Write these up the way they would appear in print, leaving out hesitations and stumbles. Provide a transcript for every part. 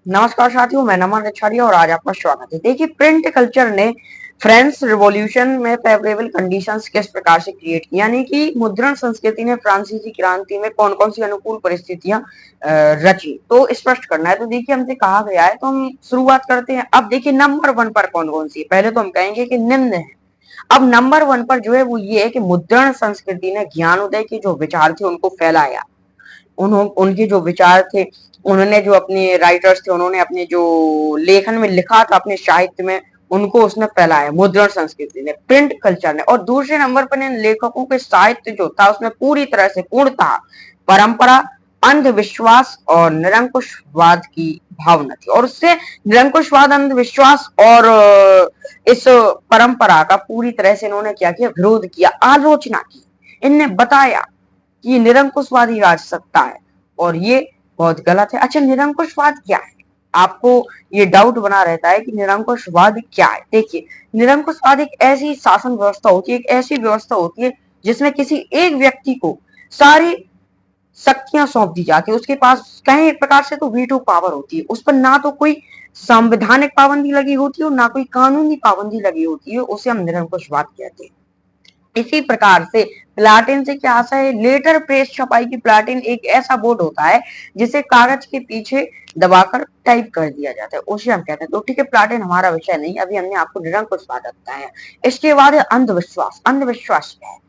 नमस्कार साथियों, मैं नमन अच्छा और आज आपका स्वागत है। देखिए, प्रिंट कल्चर ने फ्रेंच रिवॉल्यूशन में फेवरेबल कंडीशंस किस प्रकार से क्रिएट की, यानी कि मुद्रण संस्कृति ने फ्रांसीसी क्रांति में कौन कौन सी अनुकूल परिस्थितियां रची, तो स्पष्ट करना है। तो देखिए, हमसे कहा गया है, तो हम शुरुआत करते हैं। अब देखिए, नंबर 1 पर कौन कौन सी है। पहले तो हम कहेंगे कि निम्न है। अब नंबर 1 पर जो है वो ये है कि मुद्रण संस्कृति ने ज्ञानोदय के जो विचार थे उनको फैलाया। उनके जो विचार थे, उन्होंने जो अपने राइटर्स थे, उन्होंने अपने जो लेखन में लिखा था अपने साहित्य में, उनको उसने फैलाया मुद्रण संस्कृति ने, प्रिंट कल्चर ने। और दूसरे नंबर पर इन लेखकों के साहित्य जो था उसमें पूरी तरह से पूर्णतः परंपरा, अंधविश्वास और निरंकुशवाद की भावना थी। और उससे निरंकुशवाद, अंधविश्वास और इस परंपरा का पूरी तरह से इन्होंने क्या किया, विरोध किया, आलोचना की। इनने बताया कि निरंकुशवादी राज सत्ता है और ये बहुत गलत है। अच्छा, निरंकुशवाद क्या है? आपको ये डाउट बना रहता है कि निरंकुशवाद क्या है। देखिए, निरंकुशवाद एक ऐसी शासन व्यवस्था होती है, एक ऐसी व्यवस्था होती है जिसमें किसी एक व्यक्ति को सारी शक्तियां सौंप दी जाती है। उसके पास कहीं एक प्रकार से तो वीटो पावर होती है। उस पर ना तो कोई संवैधानिक पाबंदी लगी होती है और ना कोई कानूनी पाबंदी लगी होती है। उसे हम निरंकुशवाद कहते हैं। इसी प्रकार से प्लाटिन से क्या आशा है? लेटर प्रेस छपाई की प्लाटिन एक ऐसा बोर्ड होता है जिसे कागज के पीछे दबाकर टाइप कर दिया जाता है, उसे हम कहते हैं। तो ठीक है, प्लाटिन हमारा विषय नहीं, अभी हमने आपको निरंकुशवाद बताया है। इसके बाद है अंधविश्वास। अंधविश्वास क्या है?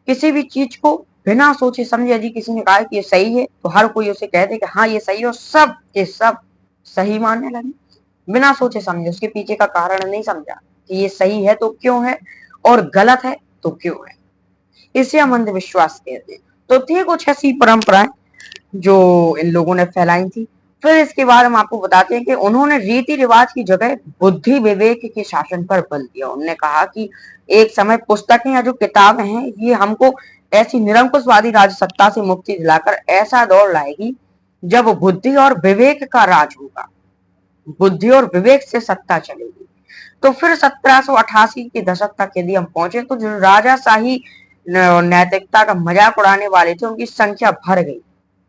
किसी भी चीज को बिना सोचे समझे, यदि किसी ने कहा कि ये सही है तो हर कोई उसे कह दे कि हाँ ये सही है, और सब के सब सही मानने लगे बिना सोचे समझे। उसके पीछे का कारण नहीं समझा कि ये सही है तो क्यों है और गलत है तो क्यों है। इसे हम अंधविश्वास कहते हैं। तो थी कुछ ऐसी परंपराएं जो इन लोगों ने फैलाई थी। फिर इसके बाद हम आपको बताते हैं कि उन्होंने रीति रिवाज की जगह बुद्धि विवेक के शासन पर बल दिया। उन्होंने कहा कि एक समय पुस्तकें या जो किताबें हैं ये हमको ऐसी निरंकुशवादी राजसत्ता से मुक्ति दिलाकर ऐसा दौर लाएगी जब बुद्धि और विवेक का राज होगा। बुद्धि और विवेक से सत्ता चलेगी। तो फिर 1788 के दशक तक यदि हम पहुंचे तो जो राजाशाही नैतिकता का मजाक उड़ाने वाले थे उनकी संख्या भर गई।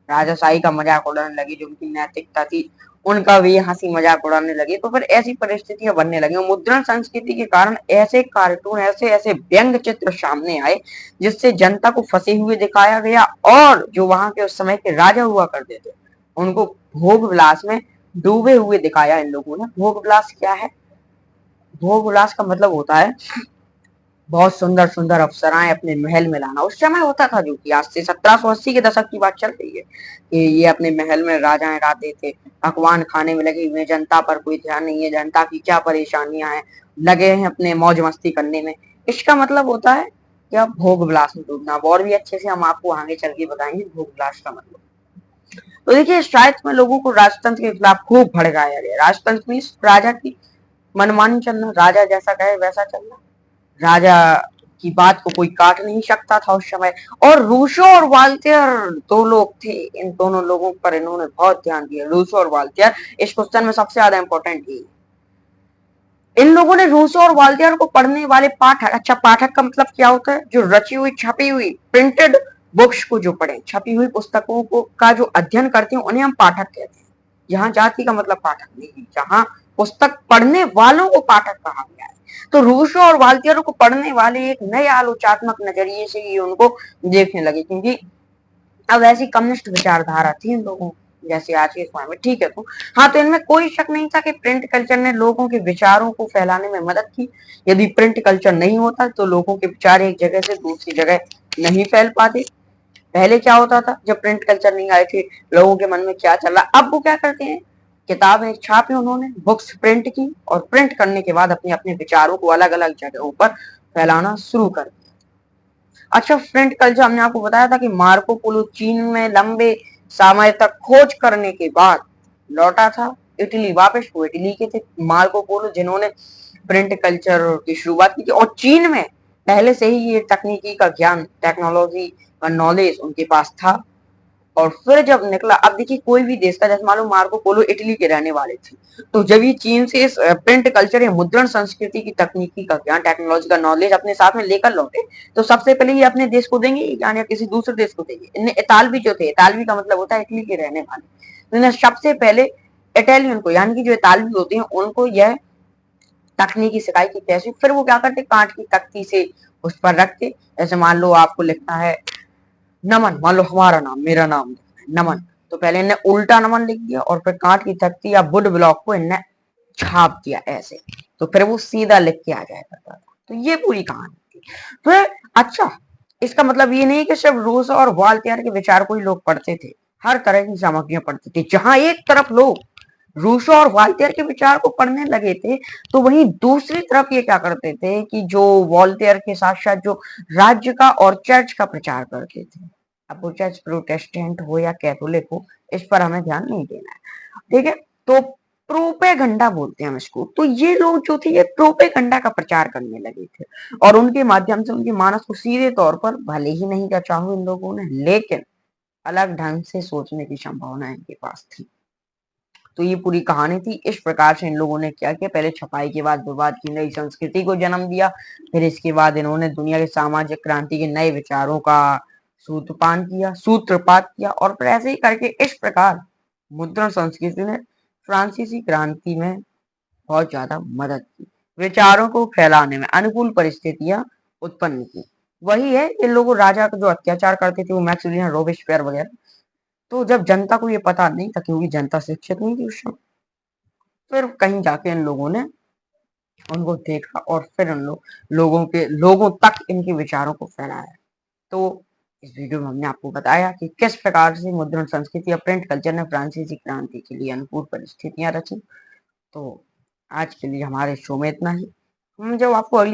राजाशाही का मजाक उड़ाने लगे, जो उनकी नैतिकता थी उनका भी हंसी मजाक उड़ाने लगे। तो फिर ऐसी परिस्थितियां बनने लगी। मुद्रण संस्कृति के कारण ऐसे कार्टून, ऐसे ऐसे व्यंग चित्र सामने आए जिससे जनता को फंसे हुए दिखाया गया। और जो वहां के उस समय के राजा हुआ करते थे उनको भोग विलास में डूबे हुए दिखाया इन लोगों ने। भोग विलास क्या है? भोग विलास का मतलब होता है बहुत सुंदर सुंदर अप्सराएं अपने महल में लाना। उस समय होता था, जो कि आज से 1780 के दशक की बात चल रही है, कि ये अपने महल में राजाएं रहते थे, पकवान खाने में लगे हुए, जनता पर कोई ध्यान नहीं है, जनता की क्या परेशानियां हैं, लगे हैं अपने मौज मस्ती करने में। इसका मतलब होता है कि आप भोग विलास में डूबना। और भी अच्छे से हम आपको आगे चल के बताएंगे भोग विलास का मतलब। तो देखिए, शायद में लोगों को राजतंत्र के खिलाफ खूब भड़काया गया। राजतंत्र में राजा की मनमानी चलना, राजा जैसा कहे वैसा चलना, राजा की बात को कोई काट नहीं सकता था उस समय। और रूसो और वाल्टेयर दो लोग थे, इन दोनों लोगों पर इन्होंने बहुत ध्यान दिया। रूसो और वाल्टेयर इस क्वेश्चन में सबसे ज्यादा इंपॉर्टेंट है। इन लोगों ने रूसो और वाल्टेयर को पढ़ने वाले पाठक, अच्छा पाठक का मतलब क्या होता है? जो रची हुई छपी हुई प्रिंटेड बुक्स को जो पढ़े, छपी हुई पुस्तकों को का जो अध्ययन करते हैं उन्हें हम पाठक कहते हैं। यहाँ जाति का मतलब पाठक नहीं है, जहाँ पुस्तक पढ़ने वालों को पाठक कहा गया है। तो रूसो और वाल्टियर को पढ़ने वाले एक नए आलोचनात्मक नजरिए से ये उनको देखने लगे, क्योंकि अब ऐसी कम्युनिस्ट विचारधारा थी इन लोगों जैसे आज के समय में। ठीक है, तो हाँ, तो इनमें कोई शक नहीं था कि प्रिंट कल्चर ने लोगों के विचारों को फैलाने में मदद की। यदि प्रिंट कल्चर नहीं होता तो लोगों के विचार एक जगह से दूसरी जगह नहीं फैल पाते। पहले क्या होता था, जब प्रिंट कल्चर नहीं आए थे, लोगों के मन में क्या चल रहा, अब वो क्या करते हैं, किताबें छापी उन्होंने, बुक्स प्रिंट की, और प्रिंट करने के बाद अपने अपने विचारों को अलग अलग जगहों पर फैलाना शुरू कर दिया। अच्छा, प्रिंट कल्चर हमने आपको बताया था कि मार्को पोलो चीन में लंबे समय तक खोज करने के बाद लौटा था इटली वापस। वो इटली के थे मार्को पोलो, जिन्होंने प्रिंट कल्चर की शुरुआत की थी। और चीन में पहले से ही ये तकनीकी का ज्ञान, टेक्नोलॉजी का नॉलेज उनके पास था। और फिर जब निकला, अब देखिए कोई भी देश का, जैसे मालूम मार्को पोलो इटली के रहने वाले थे, तो जब ये चीन से इस प्रिंट कल्चर या मुद्रण संस्कृति की तकनीकी का ज्ञान, टेक्नोलॉजी का नॉलेज अपने साथ में लेकर लौटे, तो सबसे पहले ये अपने देश को देंगे या किसी दूसरे देश को देंगे। इन्हें इतालवी जो थे, इतालवी का मतलब होता है इटली के रहने वाले, तो इन्हें सबसे पहले इटालियन को यानी कि जो इतालवी होते हैं उनको यह तकनीकी सिखाई कि कैसे, फिर वो क्या करते कांच की तख्ती से उस पर रख के, जैसे मान लो आपको लिखना है नमन, मान लो हमारा नाम मेरा नाम नमन, तो पहले इनने उल्टा नमन लिख दिया और फिर कांच की तख्ती या वुड ब्लॉक को इनने छाप दिया ऐसे, तो फिर वो सीधा लिख के आ जाया करता था। तो ये पूरी कहानी थी। तो अच्छा, इसका मतलब ये नहीं कि सिर्फ रूस और वॉल्टेयर के विचार को ही लोग पढ़ते थे, हर तरह की सामग्रियां पढ़ते थे। जहां एक तरफ लोग रूसो और वॉल्टेयर के विचार को पढ़ने लगे थे, तो वहीं दूसरी तरफ ये क्या करते थे कि जो वॉल्टेयर के साथ साथ जो राज्य का और चर्च का प्रचार करते थे, अब वो चर्च प्रोटेस्टेंट हो या कैथोलिक हो, इस पर हमें ध्यान नहीं देना है, ठीक है। तो प्रोपेगंडा बोलते हैं हम इसको। तो ये लोग जो थे ये प्रोपेगंडा का प्रचार करने लगे थे और उनके माध्यम से उनके मानस को सीधे तौर पर भले ही नहीं रचा हो इन लोगों ने, लेकिन अलग ढंग से सोचने की संभावना इनके पास थी। तो ये पूरी कहानी थी। इस प्रकार से इन लोगों ने क्या किया, पहले छपाई के बाद विवाद की नई संस्कृति को जन्म दिया, फिर इसके बाद इन्होंने दुनिया के सामाजिक क्रांति के नए विचारों का सूत्रपात किया और फिर ऐसे ही करके इस प्रकार मुद्रण संस्कृति ने फ्रांसीसी क्रांति में बहुत ज्यादा मदद की, विचारों को फैलाने में अनुकूल परिस्थितियां उत्पन्न की। वही है, इन लोगों राजा का जो अत्याचार करते थे वो मैक्सिमिलियन रोबेस्पियर वगैरह, तो जब जनता को ये पता नहीं था क्योंकि जनता शिक्षित नहीं थी उस समय, फिर कहीं जाके इन लोगों ने उनको देखा और फिर उन लोगों तक इनके विचारों को फैलाया। तो इस वीडियो में हमने आपको बताया कि किस प्रकार से मुद्रण संस्कृति या प्रिंट कल्चर ने फ्रांसीसी क्रांति के लिए अनुकूल परिस्थितियां रची। तो आज के लिए हमारे शो में इतना ही। हम जब आपको अगली